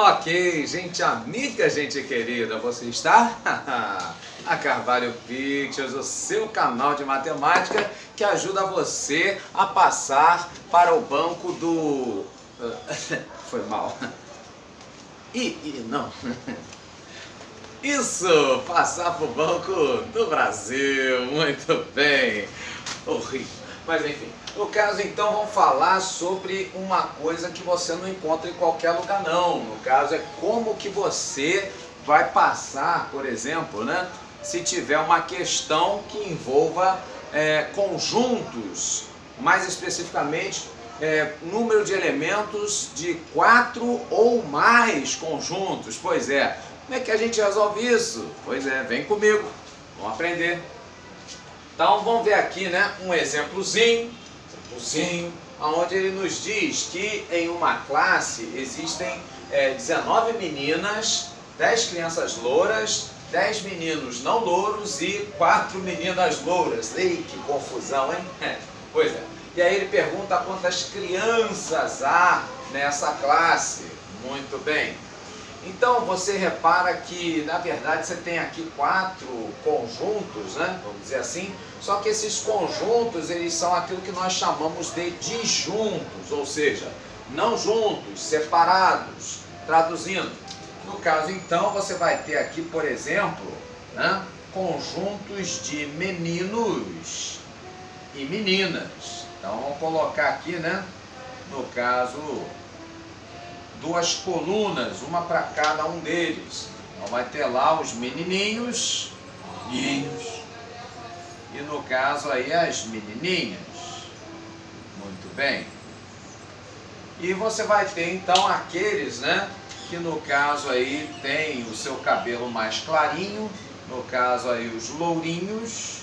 Ok, gente amiga, gente querida, você está? A Carvalho Pictures, o seu canal de matemática que ajuda você a passar para o banco do... Foi mal. Não. Isso, passar para o Banco do Brasil, muito bem. Horrível. Mas enfim, no caso então vamos falar sobre uma coisa que você não encontra em qualquer lugar não. No caso é como que você vai passar, por exemplo, né, se tiver uma questão que envolva conjuntos, mais especificamente número de elementos de 4 ou mais conjuntos. Pois é, como é que a gente resolve isso? Pois é, vem comigo, vamos aprender. Então vamos ver aqui, né, um exemplozinho, onde ele nos diz que em uma classe existem 19 meninas, 10 crianças louras, 10 meninos não louros e 4 meninas louras. Ei, que confusão, hein? Pois é. E aí ele pergunta quantas crianças há nessa classe. Muito bem. Então você repara que na verdade você tem aqui 4 conjuntos, né? Vamos dizer assim. Só que esses conjuntos eles são aquilo que nós chamamos de disjuntos, ou seja, não juntos, separados. Traduzindo, no caso então você vai ter aqui, por exemplo, né, conjuntos de meninos e meninas. Então vamos colocar aqui, né, no caso, 2 colunas, uma para cada um deles. Então vai ter lá os menininhos, e no caso aí as menininhas. Muito bem. E você vai ter então aqueles, né, que no caso aí tem o seu cabelo mais clarinho, no caso aí os lourinhos,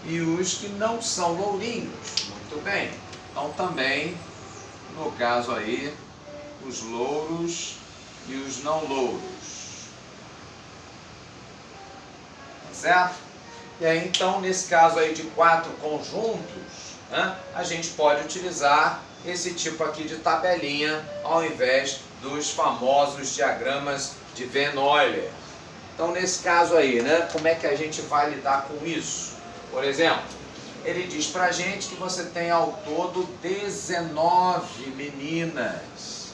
e os que não são lourinhos. Muito bem. Então também, no caso aí, os louros e os não louros. Tá certo? E aí então, nesse caso aí de 4 conjuntos, né, a gente pode utilizar esse tipo aqui de tabelinha ao invés dos famosos diagramas de Venn-Euler. Então nesse caso aí, né, como é que a gente vai lidar com isso? Por exemplo, ele diz pra gente que você tem ao todo 19 meninas.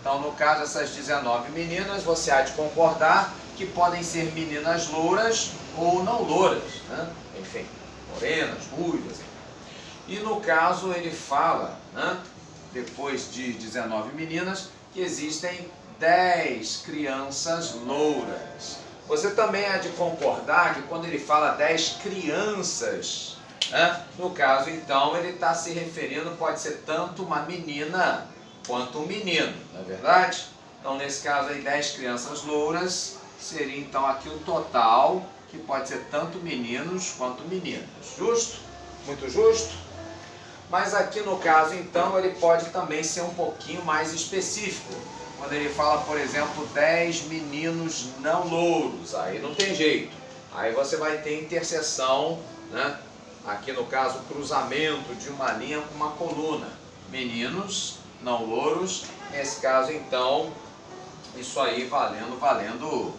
Então no caso essas 19 meninas, você há de concordar que podem ser meninas louras ou não louras, né? Enfim, morenas, ruivas. E no caso ele fala, né, depois de 19 meninas, que existem 10 crianças louras. Você também há de concordar que quando ele fala 10 crianças, né, no caso então ele está se referindo, pode ser tanto uma menina quanto um menino, não é verdade? Então nesse caso aí 10 crianças louras seria então aqui o total, que pode ser tanto meninos quanto meninas. Justo? Muito justo? Mas aqui no caso então ele pode também ser um pouquinho mais específico. Quando ele fala, por exemplo, 10 meninos não louros, aí não tem jeito. Aí você vai ter interseção, né? Aqui no caso cruzamento de uma linha com uma coluna. Meninos não louros, nesse caso então, isso aí valendo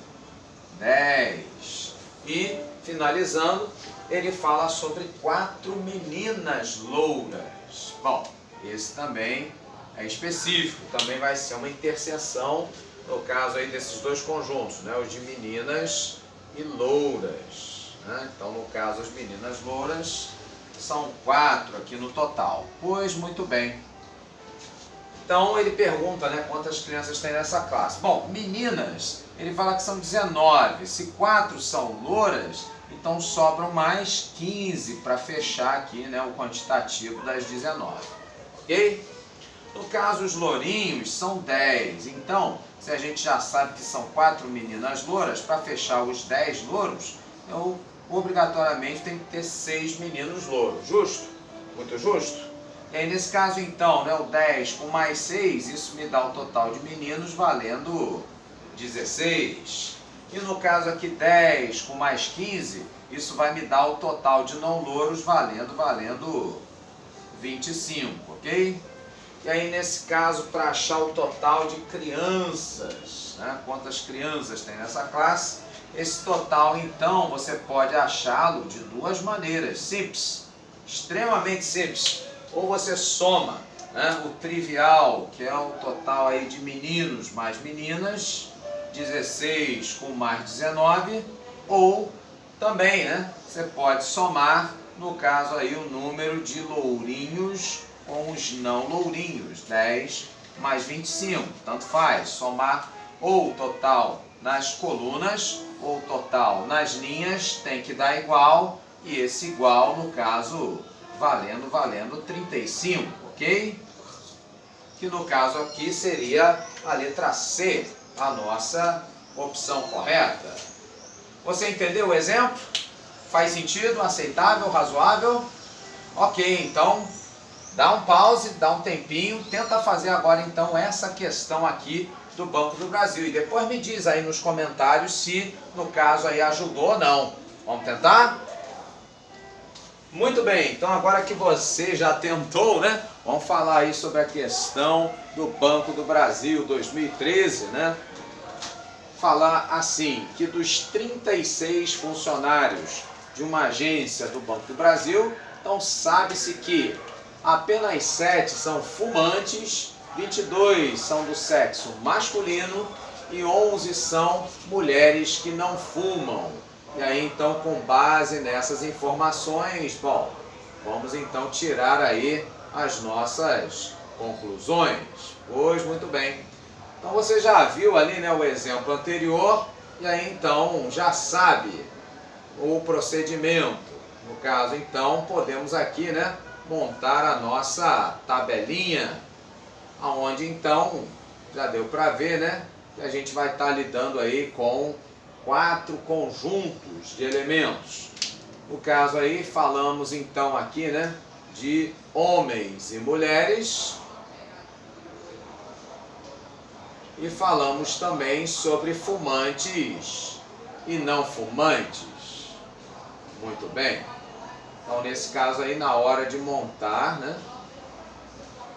10. E finalizando, ele fala sobre 4 meninas louras. Bom, esse também é específico, também vai ser uma interseção, no caso aí desses 2 conjuntos, né, os de meninas e louras, né? Então no caso as meninas louras são 4 aqui no total. Pois muito bem. Então ele pergunta, né, quantas crianças tem nessa classe. Bom, meninas, ele fala que são 19. Se 4 são louras, então sobram mais 15 para fechar aqui, né, o quantitativo das 19. Ok? No caso, os lourinhos são 10. Então, se a gente já sabe que são 4 meninas louras, para fechar os 10 louros, eu obrigatoriamente tenho que ter 6 meninos louros. Justo? Muito justo? E aí, nesse caso, então, né, o 10 com mais 6, isso me dá o total de meninos valendo 16. E no caso aqui, 10 com mais 15, isso vai me dar o total de não louros valendo 25, ok? E aí, nesse caso, para achar o total de crianças, né? Quantas crianças tem nessa classe, esse total, então, você pode achá-lo de duas maneiras simples, extremamente simples. Ou você soma, né, o trivial, que é o total aí de meninos mais meninas, 16 com mais 19, ou também, né, você pode somar, no caso aí, o número de lourinhos com os não lourinhos, 10 mais 25, tanto faz, somar ou o total nas colunas ou o total nas linhas, tem que dar igual, e esse igual, no caso, valendo 35, ok? Que no caso aqui seria a letra C, a nossa opção correta. Você entendeu o exemplo? Faz sentido? Aceitável? Razoável? Ok, então dá um pause, dá um tempinho, tenta fazer agora então essa questão aqui do Banco do Brasil e depois me diz aí nos comentários se no caso aí ajudou ou não. Vamos tentar? Muito bem, então agora que você já tentou, né? Vamos falar aí sobre a questão do Banco do Brasil 2013, né? Falar assim, que dos 36 funcionários de uma agência do Banco do Brasil, então sabe-se que apenas 7 são fumantes, 22 são do sexo masculino e 11 são mulheres que não fumam. E aí então, com base nessas informações, bom, vamos então tirar aí as nossas conclusões. Pois muito bem. Então você já viu ali, né, o exemplo anterior e aí então já sabe o procedimento. No caso então, podemos aqui, né, montar a nossa tabelinha, aonde então já deu para ver, né, que a gente vai estar lidando aí com 4 conjuntos de elementos. No caso aí, falamos então aqui, né, de homens e mulheres. E falamos também sobre fumantes e não fumantes. Muito bem. Então, nesse caso aí, na hora de montar, né,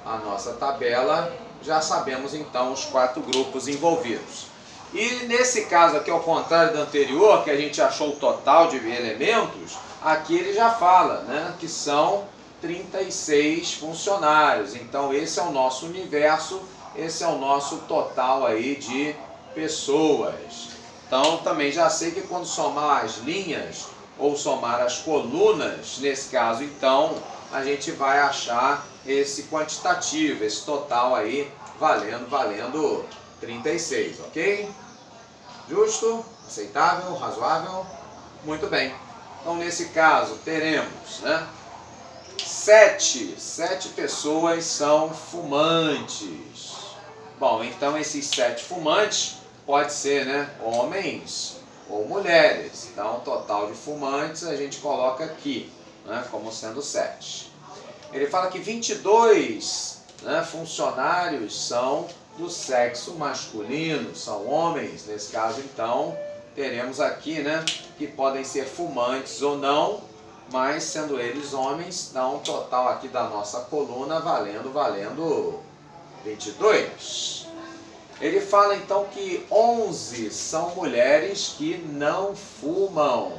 a nossa tabela, já sabemos então os 4 grupos envolvidos. E nesse caso aqui, ao contrário do anterior, que a gente achou o total de elementos, aqui ele já fala, né, que são 36 funcionários. Então esse é o nosso universo, esse é o nosso total aí de pessoas. Então também já sei que quando somar as linhas ou somar as colunas, nesse caso então, a gente vai achar esse quantitativo, esse total aí valendo 36, ok? Justo? Aceitável? Razoável? Muito bem. Então, nesse caso, teremos, né, 7 pessoas são fumantes. Bom, então esses 7 fumantes pode ser, né, homens ou mulheres. Então, o total de fumantes a gente coloca aqui, né, como sendo 7. Ele fala que 22, né, funcionários são do sexo masculino, são homens. Nesse caso, então, teremos aqui, né, que podem ser fumantes ou não, mas sendo eles homens, dá um total aqui da nossa coluna valendo 22. Ele fala então que 11 são mulheres que não fumam.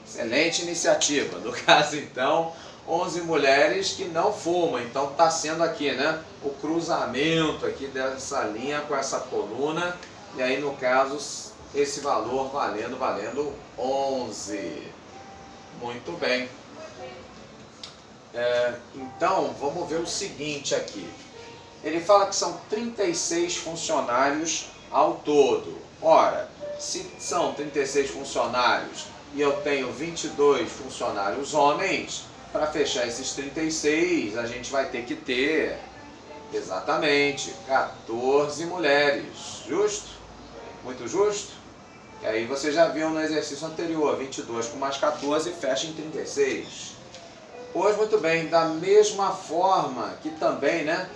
Excelente iniciativa. No caso, então, 11 mulheres que não fumam. Então está sendo aqui, né, o cruzamento aqui dessa linha com essa coluna. E aí, no caso, esse valor valendo 11. Muito bem. Então, vamos ver o seguinte aqui. Ele fala que são 36 funcionários ao todo. Ora, se são 36 funcionários e eu tenho 22 funcionários homens, para fechar esses 36, a gente vai ter que ter, exatamente, 14 mulheres. Justo? Muito justo? E aí você já viu no exercício anterior, 22 com mais 14 fecha em 36. Pois muito bem, da mesma forma que também, né,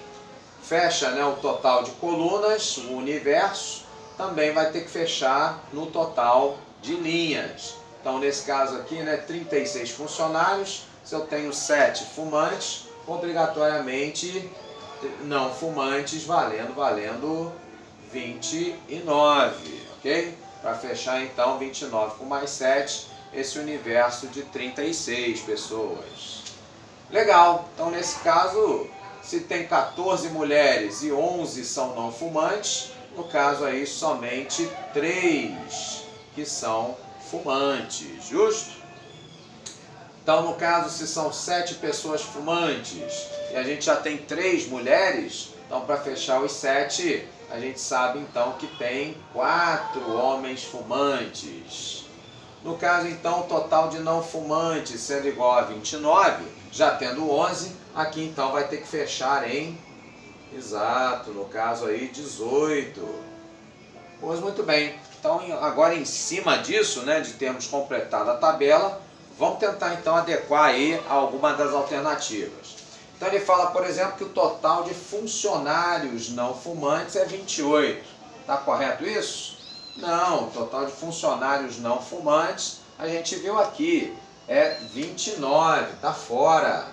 fecha, né, o total de colunas, o universo, também vai ter que fechar no total de linhas. Então, nesse caso aqui, né, 36 funcionários, se eu tenho 7 fumantes, obrigatoriamente não fumantes valendo 29, ok? Para fechar então 29 com mais 7, esse universo de 36 pessoas. Legal, então nesse caso, se tem 14 mulheres e 11 são não fumantes, no caso aí somente 3 que são fumantes, justo? Então no caso, se são 7 pessoas fumantes e a gente já tem 3 mulheres, então para fechar os 7, a gente sabe então que tem 4 homens fumantes. No caso então, o total de não fumantes sendo igual a 29, já tendo 11, aqui então vai ter que fechar em, exato, no caso aí 18. Pois muito bem, então agora em cima disso, né, de termos completado a tabela, vamos tentar então adequar aí a alguma das alternativas. Então ele fala, por exemplo, que o total de funcionários não fumantes é 28. Está correto isso? Não, o total de funcionários não fumantes, a gente viu aqui, é 29, está fora.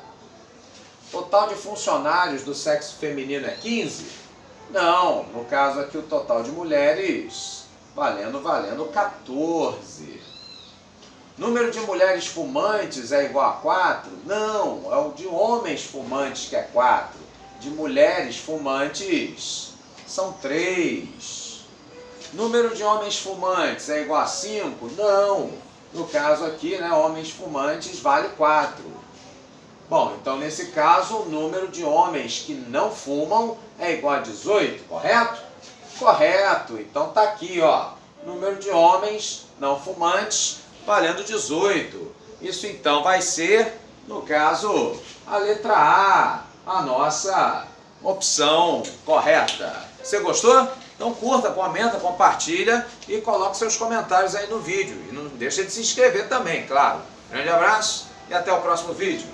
Total de funcionários do sexo feminino é 15? Não, no caso aqui o total de mulheres valendo 14. Número de mulheres fumantes é igual a 4? Não, é o de homens fumantes que é 4. De mulheres fumantes são 3. Número de homens fumantes é igual a 5? Não, no caso aqui, né, homens fumantes vale 4. Bom, então nesse caso o número de homens que não fumam é igual a 18, correto? Correto, então tá aqui, ó, número de homens não fumantes valendo 18. Isso então vai ser, no caso, a letra A nossa opção correta. Você gostou? Então curta, comenta, compartilha e coloque seus comentários aí no vídeo. E não deixa de se inscrever também, claro. Grande abraço e até o próximo vídeo.